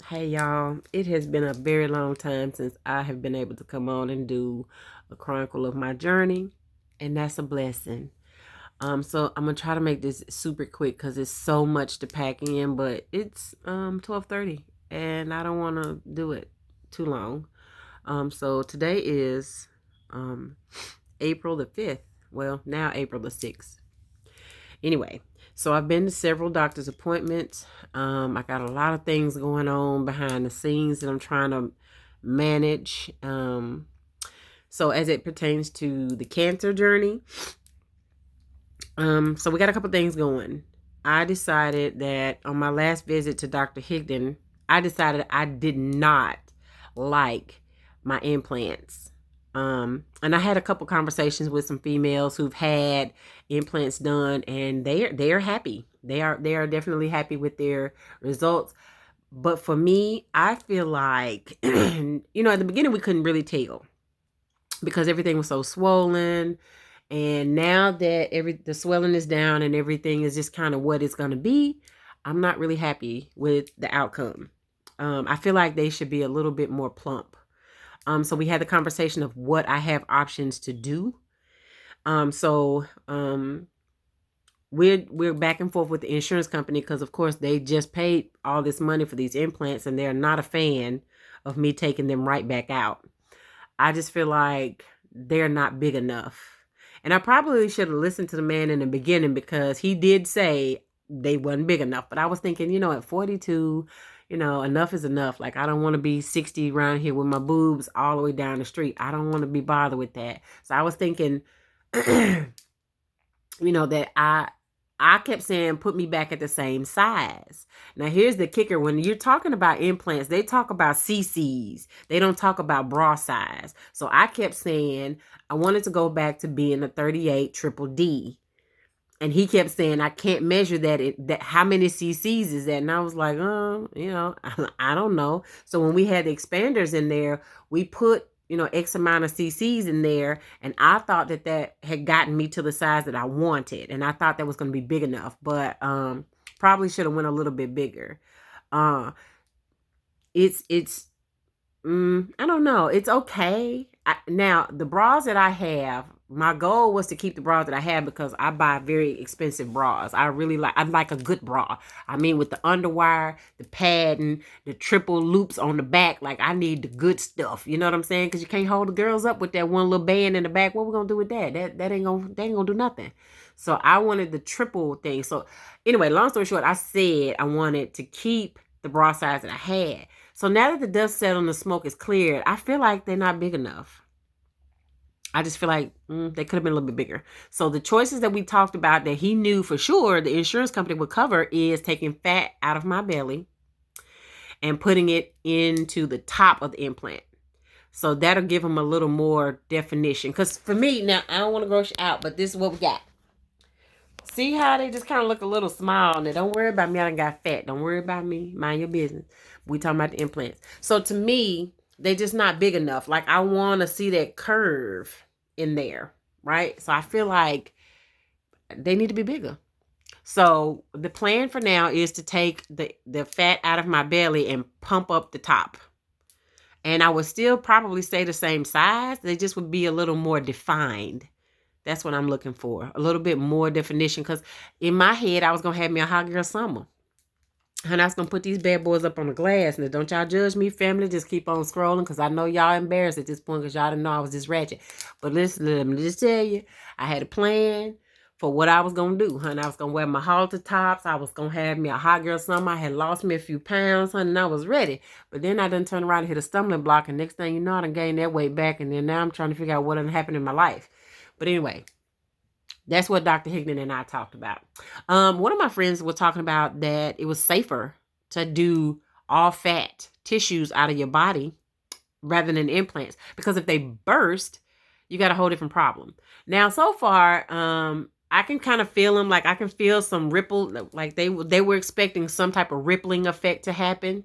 Hey y'all, it has been a very long time since I have been able to come on and do a chronicle of my journey, and that's a blessing. So I'm gonna try to make this super quick because it's so much to pack in, but it's 12:30 and I don't want to do it too long. So today is um April the 5th. Well, now April the 6th. Anyway, so I've been to several doctor's appointments. I got a lot of things going on behind the scenes that I'm trying to manage. So as it pertains to the cancer journey, so we got a couple things going. I decided that on my last visit to Dr. Higdon, I decided I did not like my implants. And I had a couple conversations with some females who've had implants done, and they are happy. They are definitely happy with their results. But for me, I feel like at the beginning we couldn't really tell because everything was so swollen. And now that the swelling is down and everything is just kind of what it's gonna be, I'm not really happy with the outcome. I feel like they should be a little bit more plump. So we had the conversation of what I have options to do. So we're back and forth with the insurance company because of course they just paid all this money for these implants and they're not a fan of me taking them right back out. I just feel like they're not big enough. And I probably should have listened to the man in the beginning because he did say they wasn't big enough. But I was thinking, at 42, enough is enough. Like, I don't want to be 60 around here with my boobs all the way down the street. I don't want to be bothered with that. So I was thinking, that I kept saying, put me back at the same size. Now, here's the kicker. When you're talking about implants, they talk about CCs. They don't talk about bra size. So I kept saying, I wanted to go back to being a 38 triple D. And he kept saying, I can't measure that how many CCs is that? And I was like, I don't know. So when we had the expanders in there, we put X amount of cc's in there, and I thought that had gotten me to the size that I wanted, and I thought that was going to be big enough, but probably should have went a little bit bigger. uh it's I don't know. It's okay. Now, the bras that I have, my goal was to keep the bras that I have because I buy very expensive bras. I like a good bra. I mean, with the underwire, the padding, the triple loops on the back. Like, I need the good stuff. You know what I'm saying? Because you can't hold the girls up with that one little band in the back. What we gonna do with that? They ain't gonna do nothing. So I wanted the triple thing. So anyway, long story short, I said I wanted to keep the bra size that I had. So now that the dust settled and the smoke is cleared, I feel like they're not big enough. I just feel like they could have been a little bit bigger. So the choices that we talked about that he knew for sure the insurance company would cover is taking fat out of my belly and putting it into the top of the implant. So that'll give him a little more definition. Because for me, now, I don't want to gross you out, but this is what we got. See how they just kind of look a little small. Now, don't worry about me. I done got fat. Don't worry about me. Mind your business. We talking about the implants. So to me, they just not big enough. Like, I want to see that curve in there, right? So I feel like they need to be bigger. So the plan for now is to take the fat out of my belly and pump up the top. And I would still probably stay the same size. They just would be a little more defined. That's what I'm looking for. A little bit more definition. Because in my head, I was going to have me a hot girl summer. And I was going to put these bad boys up on the glass. Now, don't y'all judge me, family. Just keep on scrolling. Because I know y'all embarrassed at this point. Because y'all didn't know I was this ratchet. But listen, let me just tell you. I had a plan for what I was going to do, honey. I was going to wear my halter tops. I was going to have me a hot girl summer. I had lost me a few pounds, honey. And I was ready. But then I done turned around and hit a stumbling block. And next thing you know, I done gained that weight back. And then now I'm trying to figure out what done happened in my life. But anyway, that's what Dr. Higdon and I talked about. One of my friends was talking about that it was safer to do all fat tissues out of your body rather than implants. Because if they burst, you got a whole different problem. Now, so far, I can kind of feel them. Like, I can feel some ripple. Like, they were expecting some type of rippling effect to happen.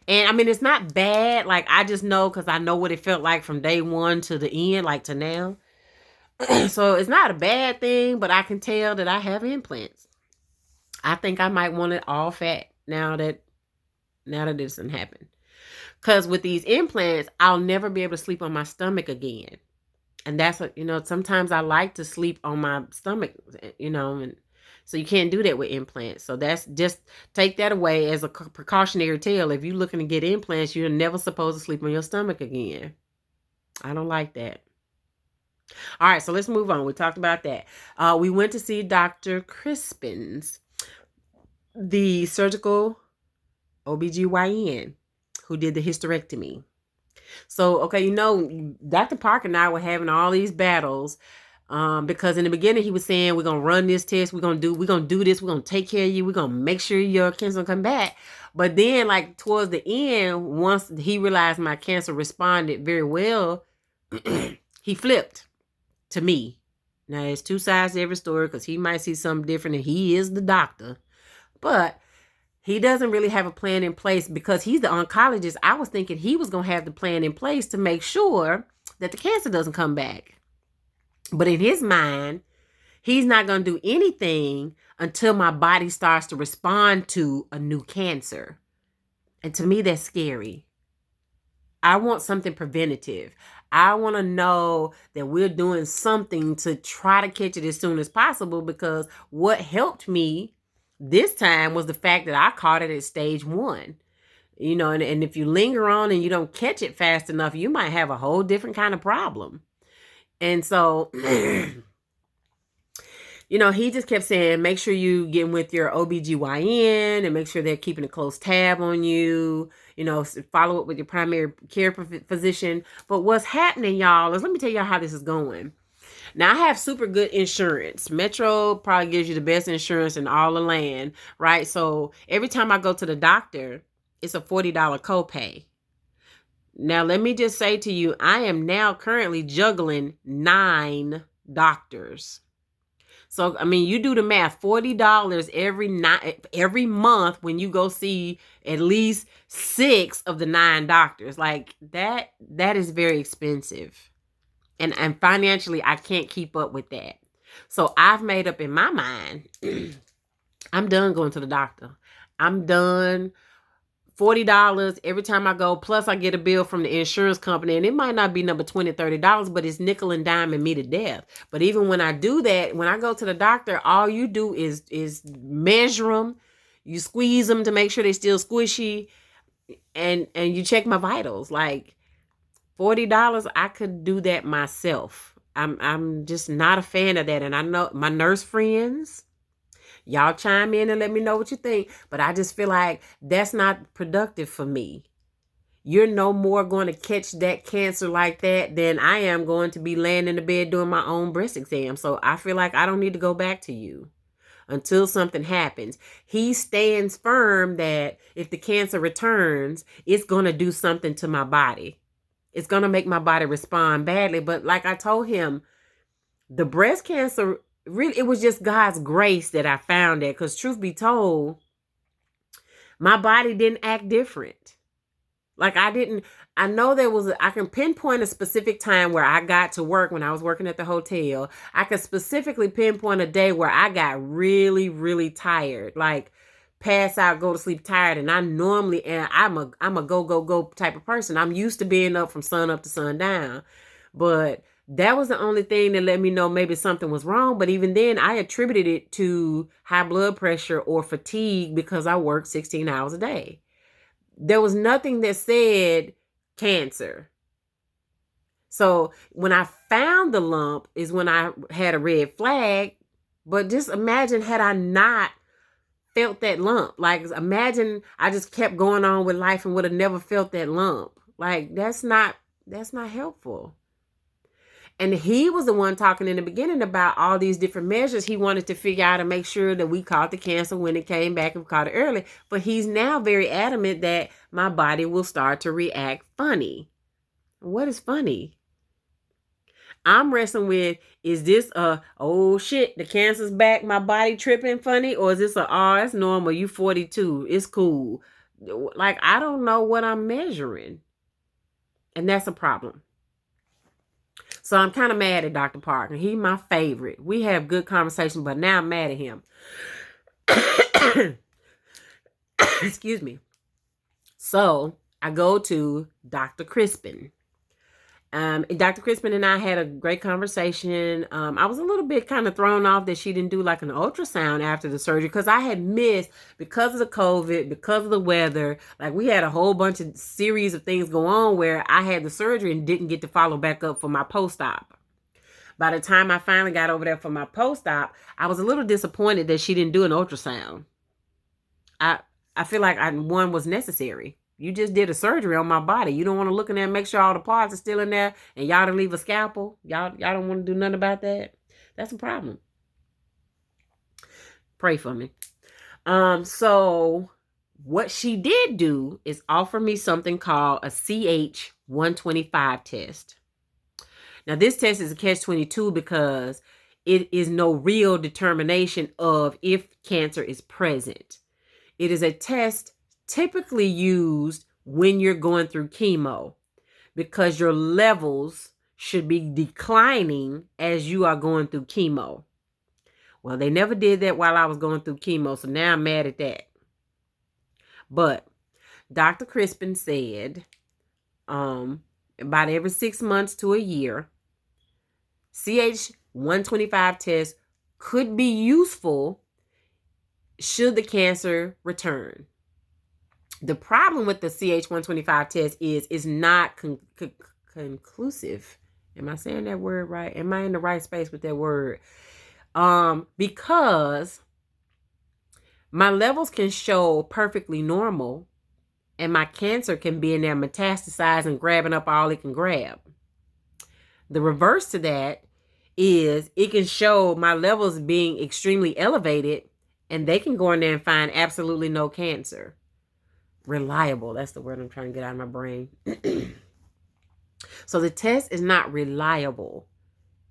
And I mean, it's not bad. Like, I just know because I know what it felt like from day one to the end, like to now. So it's not a bad thing, but I can tell that I have implants. I think I might want it all fat now that Now that this didn't happen. Because with these implants, I'll never be able to sleep on my stomach again. And that's what, sometimes I like to sleep on my stomach, and so you can't do that with implants. So that's just take that away as a precautionary tale. If you're looking to get implants, you're never supposed to sleep on your stomach again. I don't like that. All right, so let's move on. We talked about that. We went to see Dr. Crispin's, the surgical OBGYN who did the hysterectomy. So, okay, Dr. Park and I were having all these battles because in the beginning he was saying, we're going to run this test. We're going to do this. We're going to take care of you. We're going to make sure your cancer will come back. But then like towards the end, once he realized my cancer responded very well, he flipped to me. Now there's two sides to every story because he might see something different and he is the doctor. But he doesn't really have a plan in place because he's the oncologist. I was thinking he was going to have the plan in place to make sure that the cancer doesn't come back. But in his mind, he's not going to do anything until my body starts to respond to a new cancer. And to me, that's scary. I want something preventative. I want to know that we're doing something to try to catch it as soon as possible, because what helped me this time was the fact that I caught it at stage 1. And if you linger on and you don't catch it fast enough, you might have a whole different kind of problem. And so, he just kept saying, make sure you get with your OBGYN and make sure they're keeping a close tab on you, follow up with your primary care physician. But what's happening, y'all, is let me tell y'all how this is going. Now, I have super good insurance. Metro probably gives you the best insurance in all the land, right? So every time I go to the doctor, it's a $40 copay. Now, let me just say to you, I am now currently juggling 9 doctors. So, you do the math, $40 every month when you go see at least 6 of the 9 doctors. Like that is very expensive. And financially, I can't keep up with that. So I've made up in my mind, I'm done going to the doctor. I'm done. $40 every time I go. Plus I get a bill from the insurance company, and it might not be number $20, $30, but it's nickel and diming me to death. But even when I do that, when I go to the doctor, all you do is measure them. You squeeze them to make sure they're still squishy, and you check my vitals. Like $40, I could do that myself. I'm just not a fan of that. And I know my nurse friends, y'all chime in and let me know what you think. But I just feel like that's not productive for me. You're no more going to catch that cancer like that than I am going to be laying in the bed doing my own breast exam. So I feel like I don't need to go back to you until something happens. He stands firm that if the cancer returns, it's going to do something to my body. It's going to make my body respond badly. But like I told him, the breast cancer, really, it was just God's grace that I found that. Because truth be told, my body didn't act different. Like I know I can pinpoint a specific time where I got to work when I was working at the hotel. I could specifically pinpoint a day where I got really, really tired. Like pass out, go to sleep tired. And I normally am. I'm a go type of person. I'm used to being up from sun up to sundown. But that was the only thing that let me know maybe something was wrong. But even then, I attributed it to high blood pressure or fatigue because I worked 16 hours a day. There was nothing that said cancer. So when I found the lump is when I had a red flag. But just imagine had I not felt that lump. Like imagine I just kept going on with life and would have never felt that lump. Like that's not helpful. And he was the one talking in the beginning about all these different measures he wanted to figure out and make sure that we caught the cancer when it came back and caught it early. But he's now very adamant that my body will start to react funny. What is funny? I'm wrestling with, is this oh shit, the cancer's back, my body tripping funny? Or is this it's normal, you 42, it's cool. Like, I don't know what I'm measuring. And that's a problem. So I'm kind of mad at Dr. Parker. He's my favorite. We have good conversation, but now I'm mad at him. Excuse me. So I go to Dr. Crispin. Dr. Crispin and I had a great conversation. I was a little bit kind of thrown off that she didn't do like an ultrasound after the surgery because I had missed because of the COVID, because of the weather. Like we had a whole bunch of series of things go on where I had the surgery and didn't get to follow back up for my post-op. By the time I finally got over there for my post-op, I was a little disappointed that she didn't do an ultrasound. I feel like one was necessary. You just did a surgery on my body. You don't want to look in there and make sure all the parts are still in there and y'all didn't leave a scalpel. Y'all don't want to do nothing about that. That's a problem. Pray for me. So what she did do is offer me something called a CH-125 test. Now this test is a catch-22 because it is no real determination of if cancer is present. It is a test typically used when you're going through chemo because your levels should be declining as you are going through chemo. Well, they never did that while I was going through chemo, so now I'm mad at that. But Dr. Crispin said about every 6 months to a year, CH-125 tests could be useful should the cancer return. The problem with the CH-125 test is it's not conclusive. Am I saying that word right? Am I in the right space with that word? Because my levels can show perfectly normal and my cancer can be in there metastasizing and grabbing up all it can grab. The reverse to that is it can show my levels being extremely elevated and they can go in there and find absolutely no cancer. Reliable. That's the word I'm trying to get out of my brain. So the test is not reliable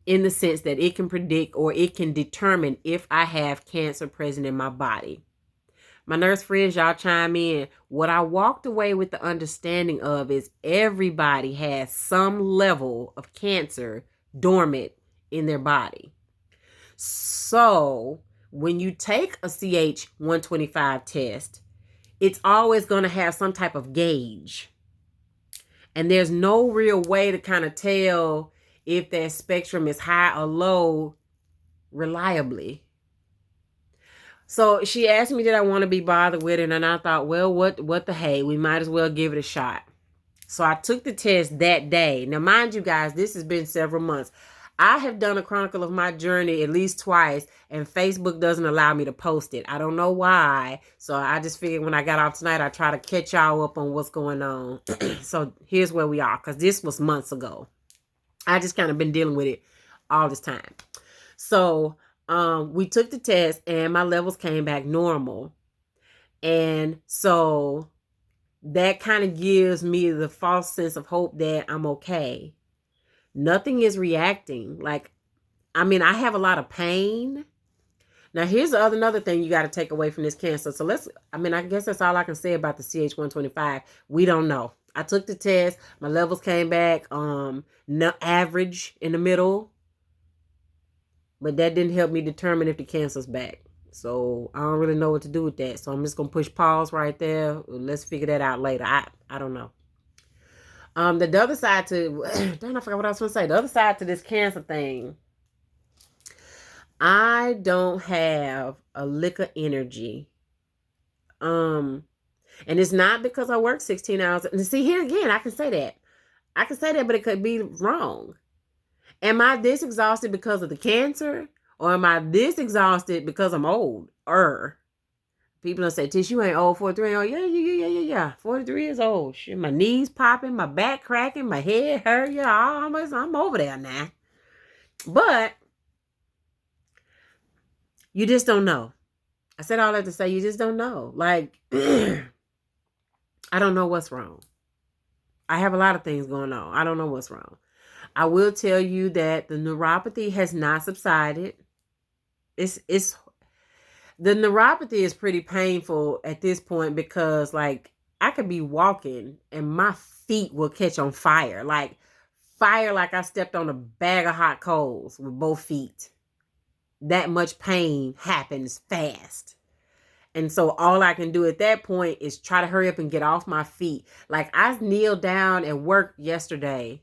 in the sense that it can predict or it can determine if I have cancer present in my body. My nurse friends, y'all chime in. What I walked away with the understanding of is everybody has some level of cancer dormant in their body. So when you take a CH-125 test, it's always going to have some type of gauge. And there's no real way to kind of tell if that spectrum is high or low reliably. So she asked me, did I want to be bothered with it? And I thought, well, what the hey, we might as well give it a shot. So I took the test that day. Now, mind you guys, this has been several months. I have done a chronicle of my journey at least twice, and Facebook doesn't allow me to post it. I don't know why. So I just figured when I got off tonight, I'd try to catch y'all up on what's going on. So here's where we are, because this was months ago. I just kind of been dealing with it all this time. So we took the test, and my levels came back normal. And so that kind of gives me the false sense of hope that I'm okay. Nothing is reacting. Like, I mean, I have a lot of pain. Now, here's another thing you got to take away from this cancer. So I guess that's all I can say about the CH-125. We don't know. I took the test. My levels came back average in the middle. But that didn't help me determine if the cancer's back. So I don't really know what to do with that. So I'm just going to push pause right there. Let's figure that out later. I don't know. The other side to, damn, I forgot what I was going to say. The other side to this cancer thing, I don't have a lick of energy. And it's not because I work 16 hours. And see, here again, I can say that. But it could be wrong. Am I this exhausted because of the cancer? Or am I this exhausted because I'm old? People don't say, Tish, you ain't old, 43. Oh, yeah. 43 is old. Shit, my knees popping, my back cracking, my head hurt. Yeah, I'm over there now. But you just don't know. I said all that to say you just don't know. Like, I don't know what's wrong. I have a lot of things going on. I don't know what's wrong. I will tell you that the neuropathy has not subsided. The neuropathy is pretty painful at this point because, like, I could be walking and my feet will catch on fire. Like I stepped on a bag of hot coals with both feet. That much pain happens fast. And so all I can do at that point is try to hurry up and get off my feet. Like I kneeled down at work yesterday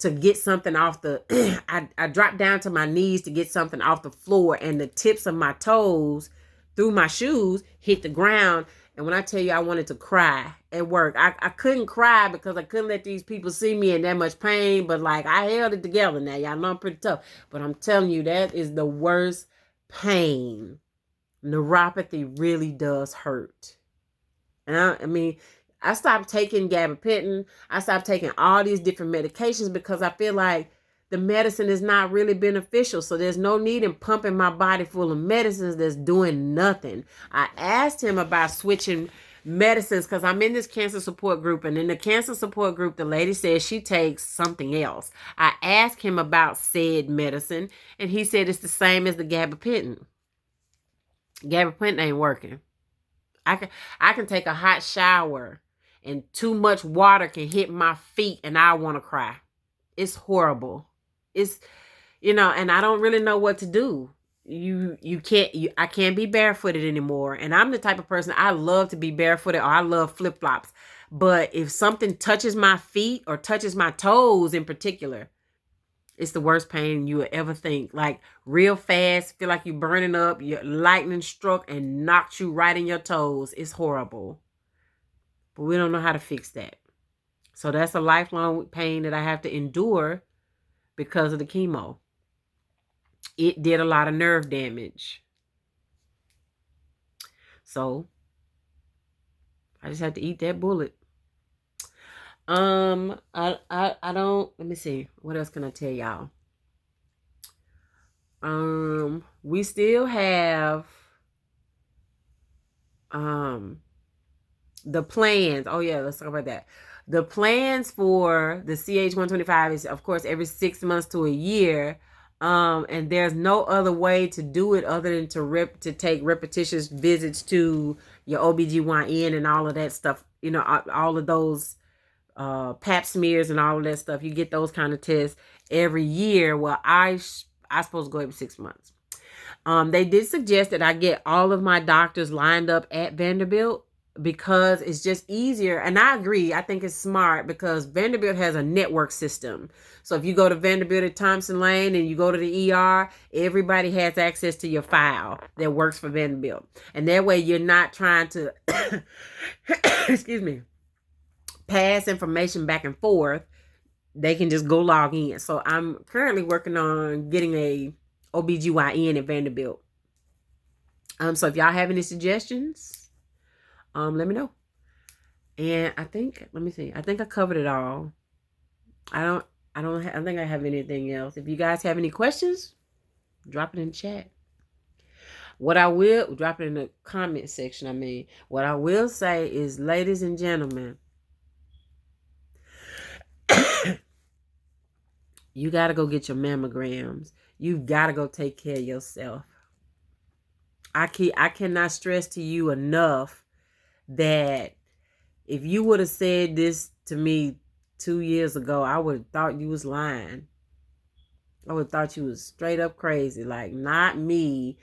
to get something off the, I dropped down to my knees to get something off the floor, and the tips of my toes through my shoes hit the ground. And when I tell you I wanted to cry at work, I couldn't cry because I couldn't let these people see me in that much pain. But like I held it together. Now y'all know I'm pretty tough. But I'm telling you, that is the worst pain. Neuropathy really does hurt. And I mean, I stopped taking gabapentin. I stopped taking all these different medications because I feel like the medicine is not really beneficial. So there's no need in pumping my body full of medicines that's doing nothing. I asked him about switching medicines because I'm in this cancer support group. And in the cancer support group, the lady says she takes something else. I asked him about said medicine, and he said it's the same as the gabapentin. Gabapentin ain't working. I can take a hot shower and too much water can hit my feet and I want to cry. It's horrible. It's, and I don't really know what to do. I can't be barefooted anymore. And I'm the type of person, I love to be barefooted, or I love flip-flops. But if something touches my feet or touches my toes in particular, it's the worst pain you would ever think. Like real fast, feel like you're burning up, your lightning struck and knocked you right in your toes. It's horrible. But we don't know how to fix that. So that's a lifelong pain that I have to endure because of the chemo. It did a lot of nerve damage. So I just have to eat that bullet. I don't, let me see. What else can I tell y'all? We still have the plans. Oh yeah, let's talk about that. The plans for the CH125 is, of course, every 6 months to a year. And there's no other way to do it other than to take repetitious visits to your OBGYN and all of that stuff. All of those pap smears and all of that stuff. You get those kind of tests every year. Well, I supposed to go every 6 months. They did suggest that I get all of my doctors lined up at Vanderbilt because it's just easier. And I agree. I think it's smart because Vanderbilt has a network system. So if you go to Vanderbilt at Thompson Lane and you go to the ER, everybody has access to your file that works for Vanderbilt. And that way you're not trying to, excuse me, pass information back and forth. They can just go log in. So I'm currently working on getting a OBGYN at Vanderbilt. So if y'all have any suggestions, let me know. And I think, let me see. I think I covered it all. I think I have anything else. If you guys have any questions, drop it in the chat. What I will, drop it in the comment section. What I will say is, ladies and gentlemen, you got to go get your mammograms. You've got to go take care of yourself. I cannot stress to you enough that if you would have said this to me 2 years ago, I would have thought you was lying. I would have thought you was straight up crazy. Like, not me.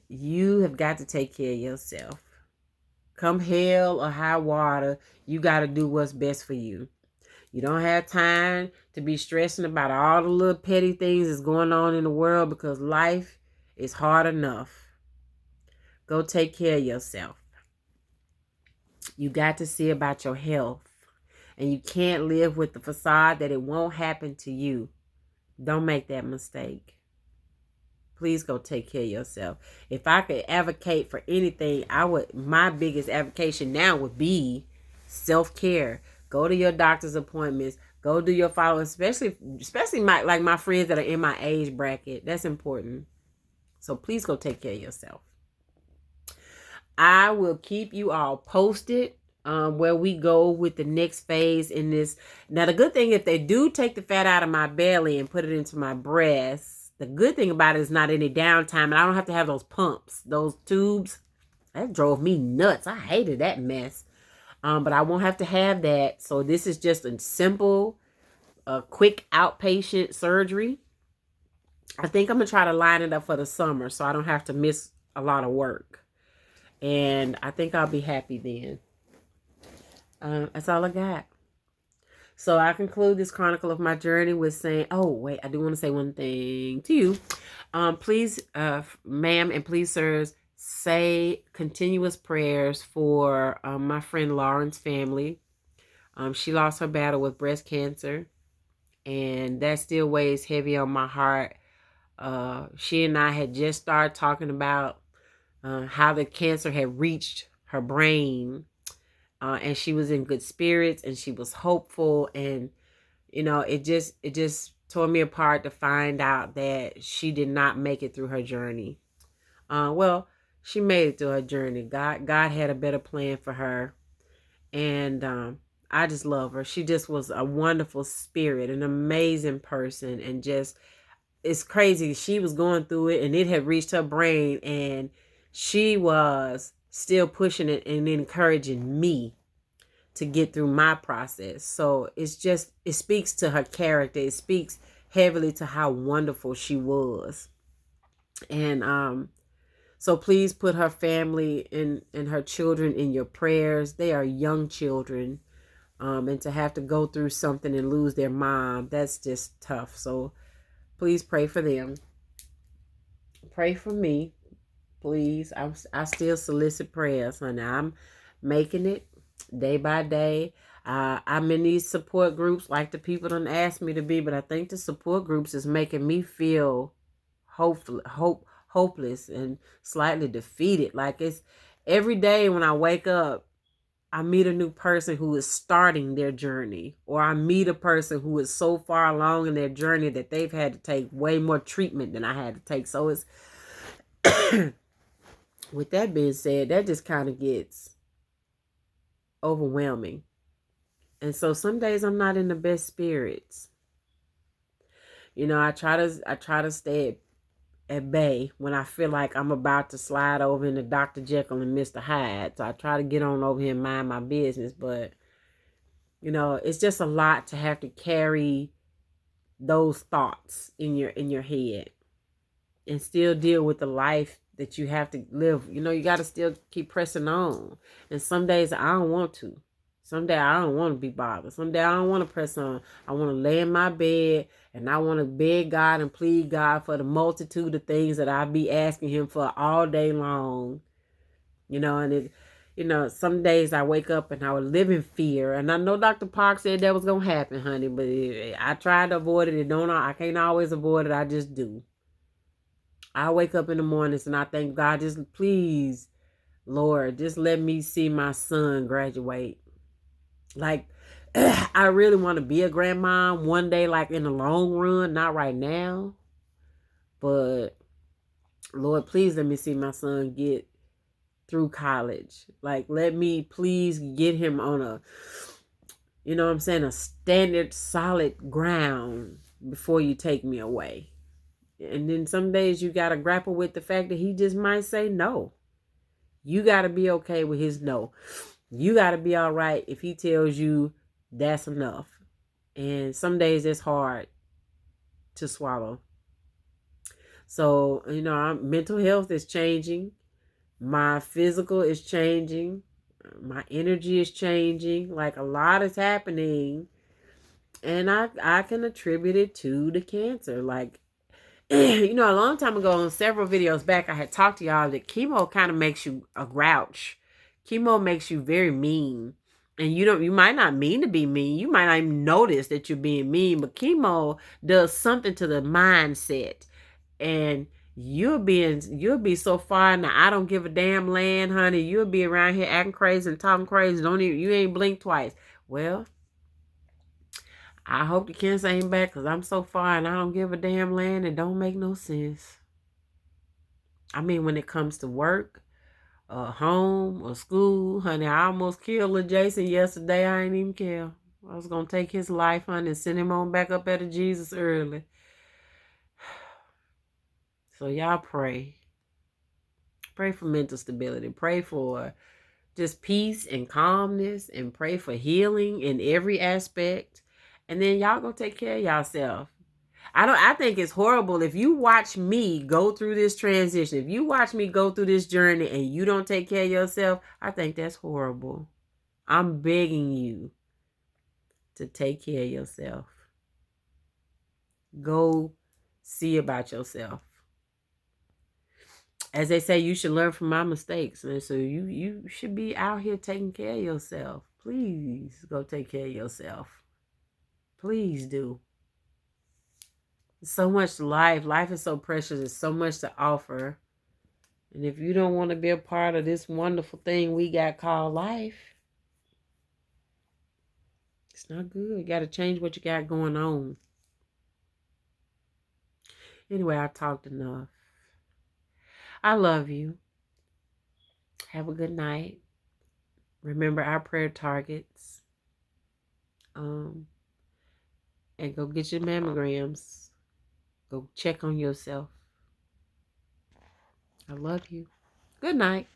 You have got to take care of yourself. Come hell or high water, you got to do what's best for you. You don't have time to be stressing about all the little petty things that's going on in the world because life is hard enough. Go take care of yourself. You got to see about your health. And you can't live with the facade that it won't happen to you. Don't make that mistake. Please go take care of yourself. If I could advocate for anything, my biggest advocation now would be self-care. Go to your doctor's appointments. Go do your follow-ups, especially my friends that are in my age bracket. That's important. So please go take care of yourself. I will keep you all posted where we go with the next phase in this. Now, the good thing, if they do take the fat out of my belly and put it into my breasts, the good thing about it is not any downtime, and I don't have to have those pumps, those tubes. That drove me nuts. I hated that mess. But I won't have to have that. So this is just a simple, quick outpatient surgery. I think I'm going to try to line it up for the summer so I don't have to miss a lot of work. And I think I'll be happy then. That's all I got. So I conclude this chronicle of my journey with saying, oh, wait, I do want to say one thing to you. Please, ma'am, and please, sirs, say continuous prayers for my friend Lauren's family. She lost her battle with breast cancer, and that still weighs heavy on my heart. She and I had just started talking about how the cancer had reached her brain, and she was in good spirits and she was hopeful, and it just tore me apart to find out that she did not make it through her journey. Well, she made it through her journey. God had a better plan for her, and I just love her. She just was a wonderful spirit, an amazing person, and just, it's crazy. She was going through it and it had reached her brain, and she was still pushing it and encouraging me to get through my process. So it speaks to her character. It speaks heavily to how wonderful she was. And so please put her family and her children in your prayers. They are young children. And to have to go through something and lose their mom, that's just tough. So please pray for them. Pray for me, please. I still solicit prayers, honey. I'm making it day by day. I'm in these support groups like the people don't ask me to be, but I think the support groups is making me feel hopeless and slightly defeated. Like, it's every day when I wake up, I meet a new person who is starting their journey, or I meet a person who is so far along in their journey that they've had to take way more treatment than I had to take. So it's with that being said, that just kind of gets overwhelming. And so some days I'm not in the best spirits. I try to stay at bay when I feel like I'm about to slide over into Dr. Jekyll and Mr. Hyde. So I try to get on over here and mind my business. But, it's just a lot to have to carry those thoughts in your head and still deal with the life that you have to live. You got to still keep pressing on. And some days I don't want to. Some days I don't want to be bothered. Some days I don't want to press on. I want to lay in my bed and I want to beg God and plead God for the multitude of things that I be asking him for all day long. And some days I wake up and I would live in fear. And I know Dr. Park said that was going to happen, honey, but I tried to avoid it. I can't always avoid it. I just do. I wake up in the mornings and I thank God, just please, Lord, just let me see my son graduate. Like, I really want to be a grandma one day, like in the long run, not right now. But Lord, please let me see my son get through college. Like, let me please get him on a, a standard, solid ground before you take me away. And then some days you got to grapple with the fact that he just might say no. You got to be okay with his no. You got to be all right if he tells you that's enough. And some days it's hard to swallow. So, mental health is changing. My physical is changing. My energy is changing. Like, a lot is happening. And I can attribute it to the cancer. Like, a long time ago, on several videos back, I had talked to y'all that chemo kind of makes you a grouch. Chemo makes you very mean. And you might not mean to be mean. You might not even notice that you're being mean, but chemo does something to the mindset. And you'll be so far in the I don't give a damn land, honey. You'll be around here acting crazy and talking crazy. You ain't blink twice. Well, I hope the cancer ain't back, because I'm so far and I don't give a damn land. It don't make no sense. I mean, when it comes to work, home, or school, honey, I almost killed little Jason yesterday. I ain't even care. I was going to take his life, honey, and send him on back up at Jesus early. So y'all pray. Pray for mental stability. Pray for just peace and calmness, and pray for healing in every aspect. And then y'all go take care of yourself. I think it's horrible if you watch me go through this transition. If you watch me go through this journey and you don't take care of yourself, I think that's horrible. I'm begging you to take care of yourself. Go see about yourself. As they say, you should learn from my mistakes. And so you should be out here taking care of yourself. Please go take care of yourself. Please do. So much life. Life is so precious. There's so much to offer. And if you don't want to be a part of this wonderful thing we got called life, it's not good. You got to change what you got going on. Anyway, I've talked enough. I love you. Have a good night. Remember our prayer targets. And go get your mammograms. Go check on yourself. I love you. Good night.